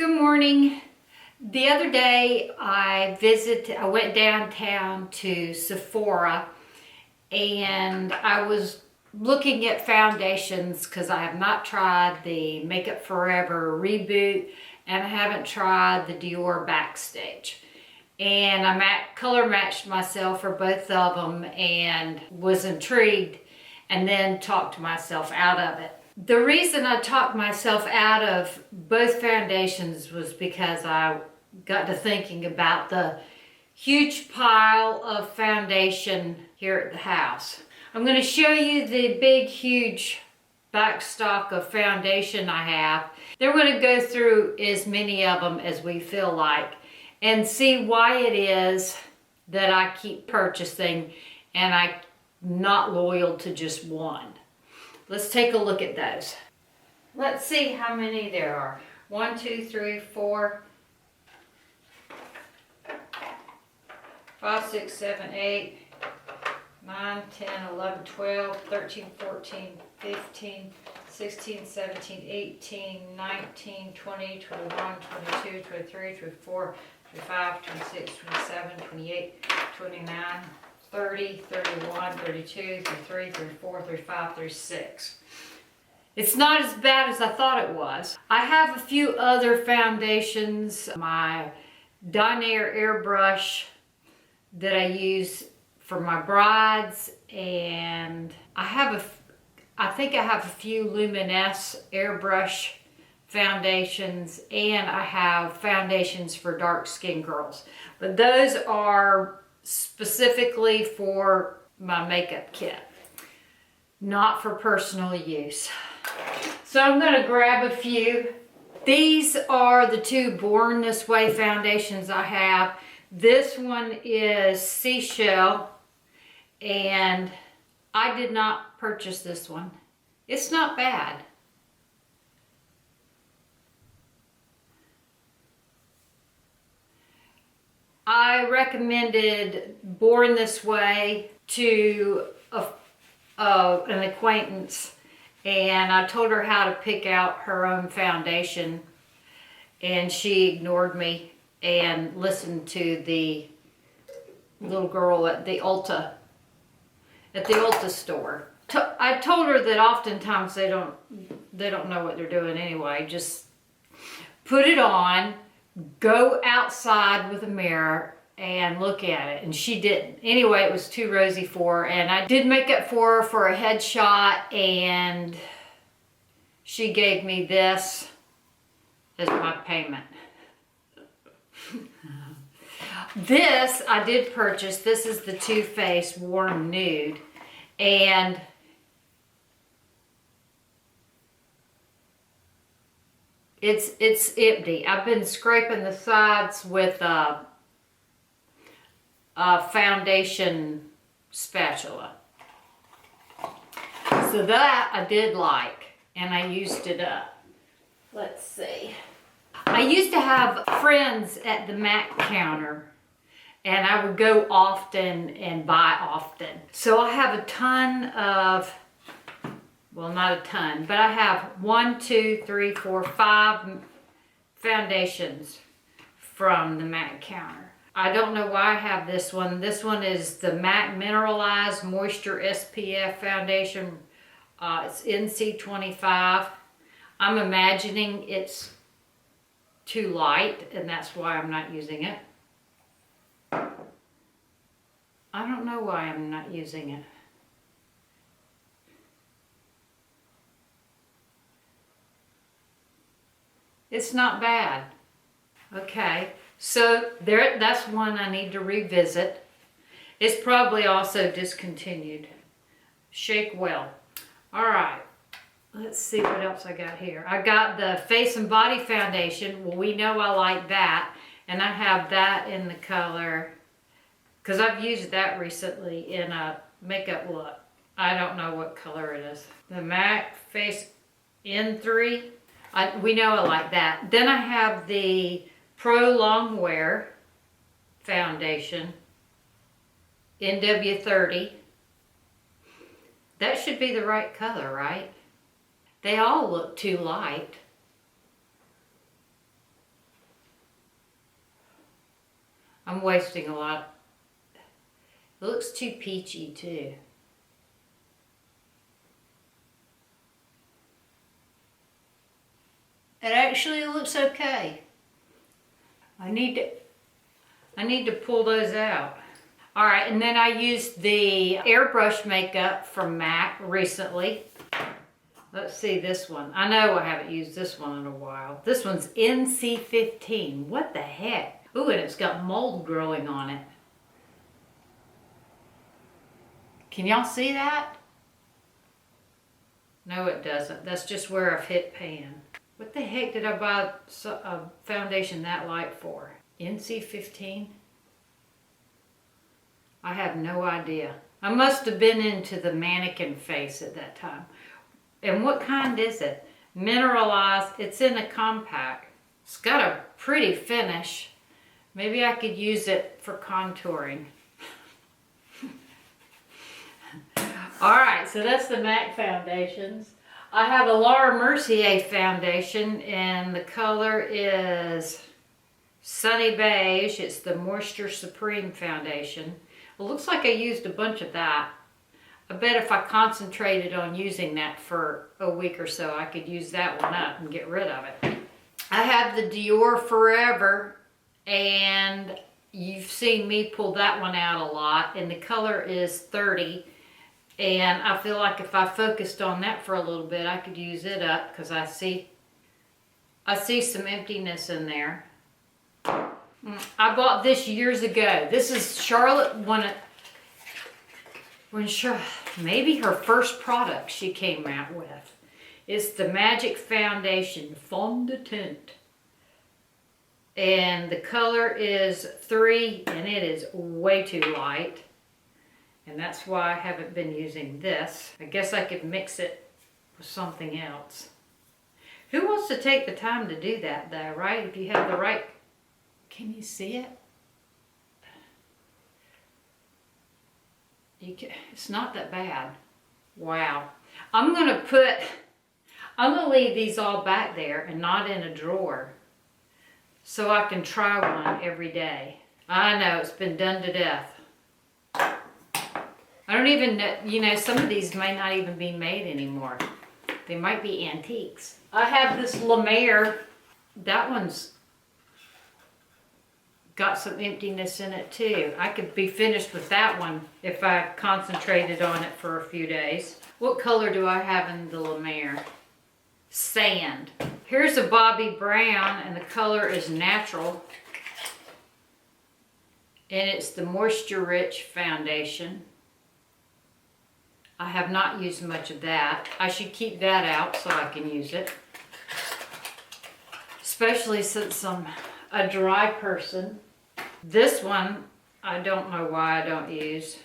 Good morning. The other day I went downtown to Sephora and I was looking at foundations because I have not tried the Makeup Forever Reboot and I haven't tried the Dior Backstage. And I color matched myself for both of them and was intrigued and then talked myself out of it. The reason I talked myself out of both foundations was because I got to thinking about the huge pile of foundation here at the house. I'm going to show you the big, huge back stock of foundation I have. Then we're going to go through as many of them as we feel like and see why it is that I keep purchasing and I'm not loyal to just one. Let's take a look at those. Let's see how many there are. 1, 2, 3, 4, 5, 6, 7, 8, 9, 10, 11, 12, 13, 14, 15, 16, 17, 18, 19, 20, 21, 22, 23, 24, 25, 26, 27, 28, 29, 30, 31, 32, 33, 34, 35, 36. It's not as bad as I thought it was. I have a few other foundations. My Dior airbrush that I use for my brides, and I think I have a few Lumiere airbrush foundations, and I have foundations for dark skin girls. But those are specifically for my makeup kit, not for personal use. So I'm going to grab a few. These are the two Born This Way foundations I have. This one is Seashell, and I did not purchase this one. It's not bad. I recommended Born This Way to an acquaintance, and I told her how to pick out her own foundation, and she ignored me and listened to the little girl at the Ulta store. I told her that oftentimes they don't know what they're doing anyway. Just put it on, go outside with a mirror and look at it, and she didn't. Anyway, it was too rosy for her, and I did makeup for her for a headshot, and she gave me this as my payment. This I did purchase. This is the Too Faced Warm Nude, and it's empty. I've been scraping the sides with a foundation spatula. So that I did like, and I used it up. Let's see. I used to have friends at the MAC counter, and I would go often and buy often. So I have a ton of, well, not a ton, but I have 1, 2, 3, 4, 5 foundations from the MAC counter. I don't know why I have this one. This one is the MAC Mineralized Moisture SPF foundation. It's NC25. I'm imagining it's too light, and that's why I'm not using it. I don't know why I'm not using it. It's not bad. Okay, so that's one I need to revisit. It's probably also discontinued. Shake well. All right, let's see what else I got here. I got the Face and Body Foundation. Well, we know I like that, and I have that in the color, because I've used that recently in a makeup look. I don't know what color it is. The MAC Face N3. We know I like that. Then I have the Pro Long Wear Foundation, NW30. That should be the right color, right? They all look too light. I'm wasting a lot. It looks too peachy too. It actually looks okay. I need to pull those out. All right, and then I used the airbrush makeup from MAC recently. Let's see this one. I know I haven't used this one in a while. This one's NC15. What the heck? Ooh, and it's got mold growing on it. Can y'all see that? No, it doesn't. That's just where I've hit pan. What the heck did I buy a foundation that light for? NC15? I have no idea. I must have been into the mannequin face at that time. And what kind is it? Mineralized. It's in a compact. It's got a pretty finish. Maybe I could use it for contouring. Alright, so that's the MAC foundations. I have a Laura Mercier foundation and the color is Sunny Beige. It's the Moisture Supreme foundation. It looks like I used a bunch of that. I bet if I concentrated on using that for a week or so, I could use that one up and get rid of it. I have the Dior Forever, and you've seen me pull that one out a lot, and the color is 30. And I feel like if I focused on that for a little bit, I could use it up because I see some emptiness in there. I bought this years ago. This is Charlotte, maybe her first product she came out with. It's the Magic Foundation Fond de Teint. And the color is 3 and it is way too light. And that's why I haven't been using this. I guess I could mix it with something else. Who wants to take the time to do that though, right? If you have the right... Can you see it? It's not that bad. Wow. I'm gonna leave these all back there and not in a drawer so I can try one every day. I know, it's been done to death. I don't even know, some of these may not even be made anymore. They might be antiques. I have this Lumiere. That one's got some emptiness in it too. I could be finished with that one if I concentrated on it for a few days. What color do I have in the Lumiere? Sand. Here's a Bobbi Brown and the color is Natural. And it's the Moisture Rich foundation. I have not used much of that. I should keep that out so I can use it. Especially since I'm a dry person. This one, I don't know why I don't use.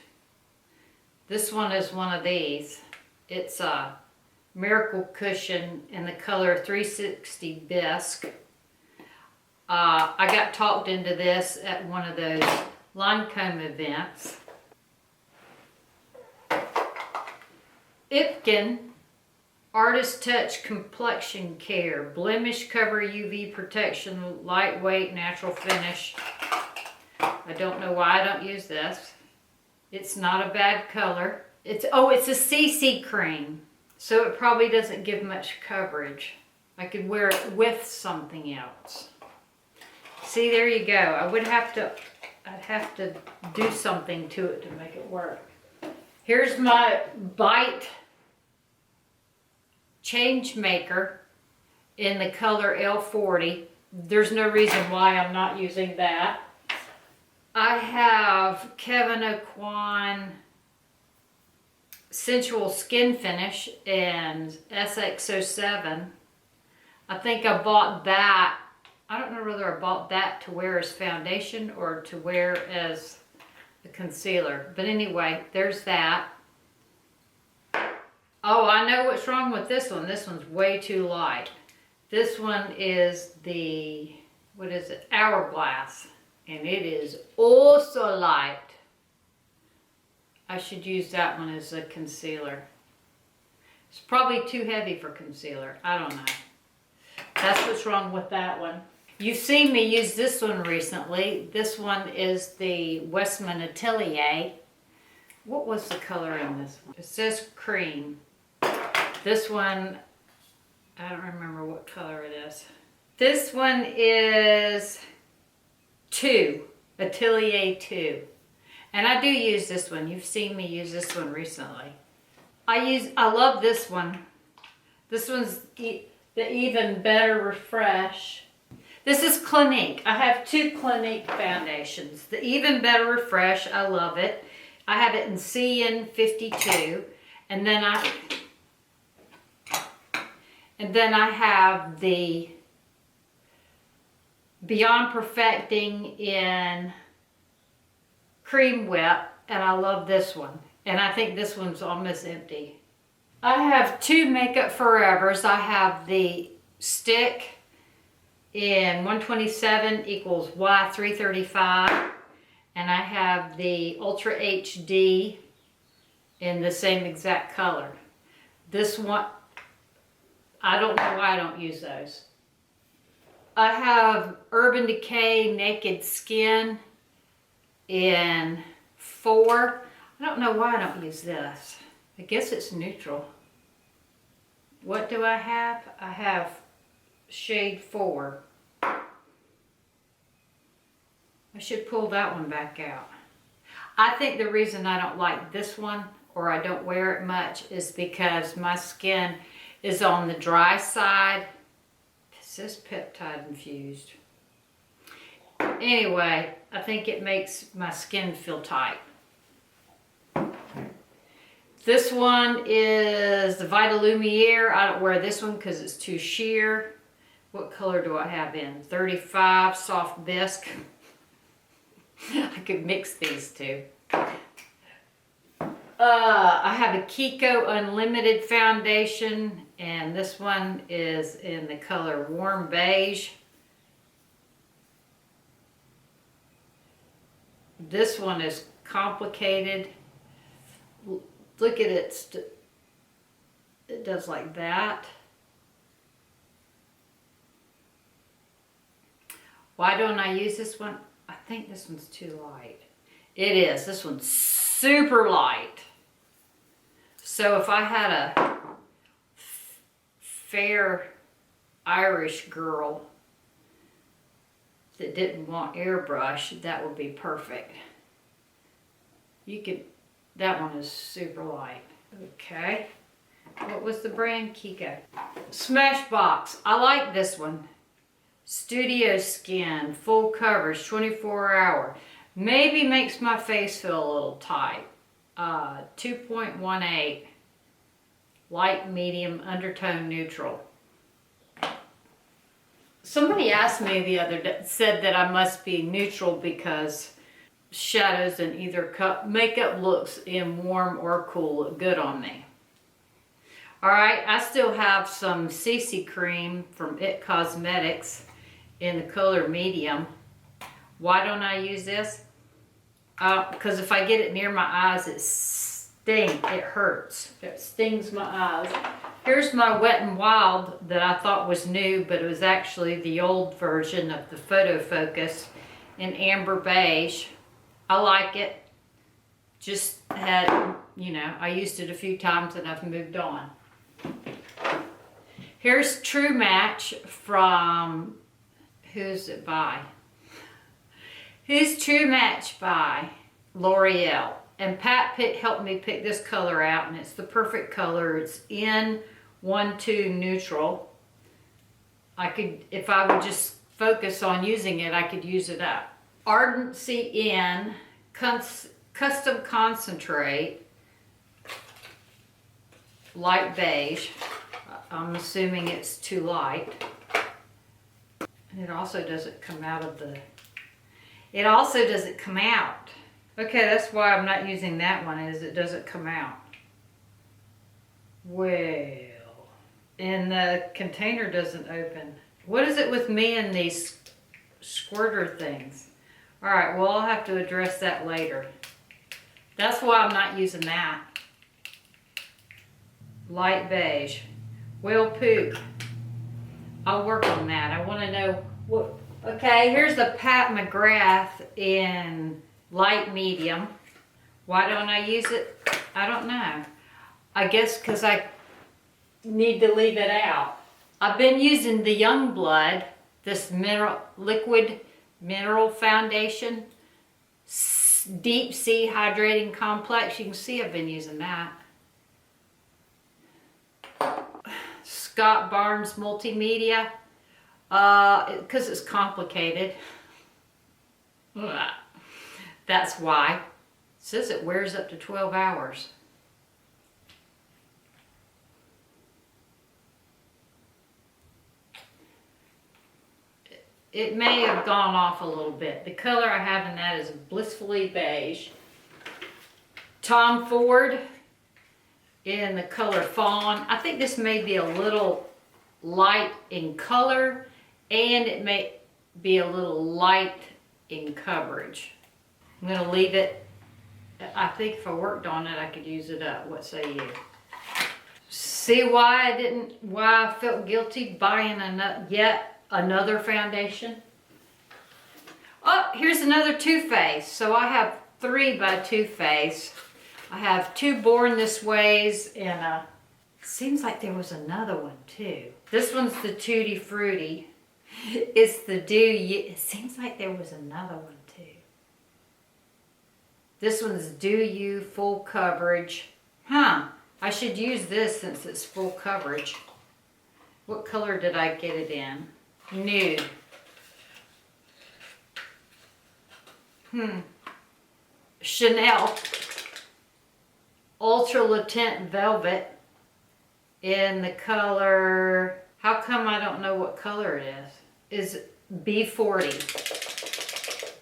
This one is one of these. It's a Miracle Cushion in the color 360 Bisque. I got talked into this at one of those Lancome events. Ipken Artist Touch Complexion Care. Blemish Cover UV Protection. Lightweight Natural Finish. I don't know why I don't use this. It's not a bad color. It's a CC cream. So it probably doesn't give much coverage. I could wear it with something else. See, there you go. I'd have to do something to it to make it work. Here's my Bite Changemaker in the color L40. There's no reason why I'm not using that. I have Kevyn Aucoin Sensual Skin Finish in SX07. I think I bought that. I don't know whether I bought that to wear as foundation or to wear as a concealer. But anyway, there's that. Oh, I know what's wrong with this one. This one's way too light. This one is the, what is it? Hourglass. And it is also light. I should use that one as a concealer. It's probably too heavy for concealer. I don't know. That's what's wrong with that one. You've seen me use this one recently. This one is the Westman Atelier. What was the color in this one? It says cream. This one, I don't remember what color it is. This one is 2, Atelier 2. And I do use this one. You've seen me use this one recently. I love this one. This one's the Even Better Refresh. This is Clinique. I have 2 Clinique foundations. The Even Better Refresh, I love it. I have it in CN 52. And then I have the Beyond Perfecting in CreamWhip, and I love this one. And I think this one's almost empty. I have 2 Makeup Forevers. I have the stick in 127 equals Y335, and I have the Ultra HD in the same exact color. This one, I don't know why I don't use those. I have Urban Decay Naked Skin in 4. I don't know why I don't use this. I guess it's neutral. What do I have? I have shade 4. I should pull that one back out. I think the reason I don't like this one, or I don't wear it much, is because my skin is on the dry side. It says peptide infused. Anyway, I think it makes my skin feel tight. This one is the Vita Lumiere. I don't wear this one because it's too sheer. What color do I have in? 35 Soft Bisque. I could mix these two. I have a Kiko Unlimited foundation, and this one is in the color Warm Beige. This one is complicated. Look at it. It does like that. Why don't I use this one? I think this one's too light. It is. This one's super light. So if I had a fair Irish girl that didn't want airbrush, that would be perfect. You could, that one is super light. Okay. What was the brand? Kiko. Smashbox. I like this one. Studio Skin, full coverage, 24 hour. Maybe makes my face feel a little tight. 2.18. Light, medium, undertone, neutral. Somebody asked me the other day, said that I must be neutral because shadows and either makeup looks in warm or cool look good on me. Alright, I still have some CC cream from It Cosmetics in the color medium. Why don't I use this? Because if I get it near my eyes, it hurts. It stings my eyes. Here's my Wet n Wild that I thought was new, but it was actually the old version of the Photo Focus in Amber Beige. I like it. Just had, you know, I used it a few times and I've moved on. Here's True Match from, who's it by? Who's True Match by L'Oreal. And Pitt helped me pick this color out, and it's the perfect color. It's in 1-2 neutral. I could, if I would just focus on using it, I could use it up. Ardency in Custom Concentrate, light beige. I'm assuming it's too light. And it also doesn't come out of the, it also doesn't come out. Okay, that's why I'm not using that one, is it doesn't come out. Well, and the container doesn't open. What is it with me and these squirter things? All right, well, I'll have to address that later. That's why I'm not using that. Light beige. Whale poop. I'll work on that. I want to know Okay, here's the Pat McGrath in light medium. Why don't I use it? I don't know. I guess because I need to leave it out. I've been using the Youngblood, this liquid mineral foundation, deep sea hydrating complex. You can see I've been using that. Scott Barnes Multimedia, because it's complicated. That's why. It says it wears up to 12 hours. It may have gone off a little bit. The color I have in that is Blissfully Beige. Tom Ford in the color Fawn. I think this may be a little light in color, and it may be a little light in coverage. I'm going to leave it. I think if I worked on it, I could use it up. What say you? See why I felt guilty buying yet another foundation? Oh, here's another Too Faced. So I have 3 by Too Faced. I have 2 Born This Ways, and seems like there was another one too. This one's the Tutti Frutti. It's the it seems like there was another one too. This one's Do You Full Coverage. Huh, I should use this since it's full coverage. What color did I get it in? Nude. Chanel Ultra Latent Velvet in the color, how come I don't know what color it is B40.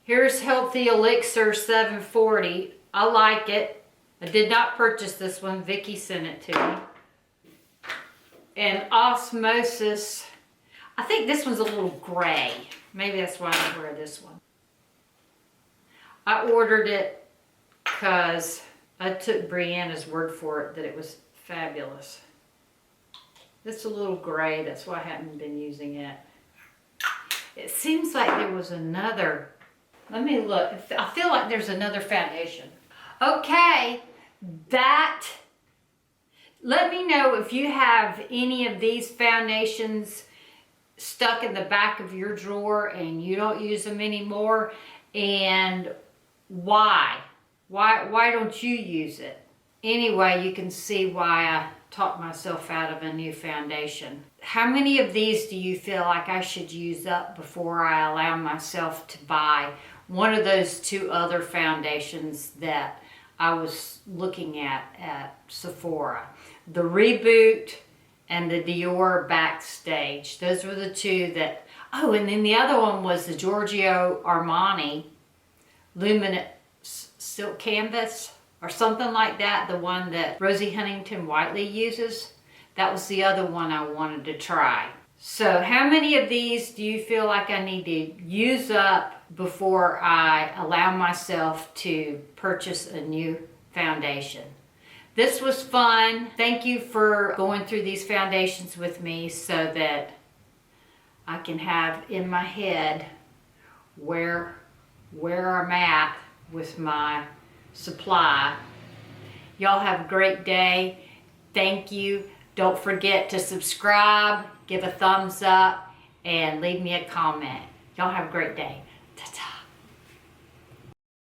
Here's Healthy Elixir 740. I like it. I did not purchase this one. Vicky sent it to me. And Osmosis. I think this one's a little gray. Maybe that's why I wear this one. I ordered it because I took Brianna's word for it that it was fabulous. It's a little gray, that's why I haven't been using it. It seems like there was another. Let me look. I feel like there's another foundation. Okay, let me know if you have any of these foundations stuck in the back of your drawer and you don't use them anymore, and why don't you use it? Anyway, you can see why I talked myself out of a new foundation. How many of these do you feel like I should use up before I allow myself to buy one of those 2 other foundations that I was looking at Sephora? The Reboot and the Dior Backstage. Those were the 2 that, oh, and then the other one was the Giorgio Armani Luminous Silk Canvas or something like that, the one that Rosie Huntington Whiteley uses. That was the other one I wanted to try. So how many of these do you feel like I need to use up before I allow myself to purchase a new foundation? This was fun. Thank you for going through these foundations with me so that I can have in my head where I'm at with my supply. Y'all have a great day. Thank you. Don't forget to subscribe, give a thumbs up, and leave me a comment. Y'all have a great day. Ta-ta.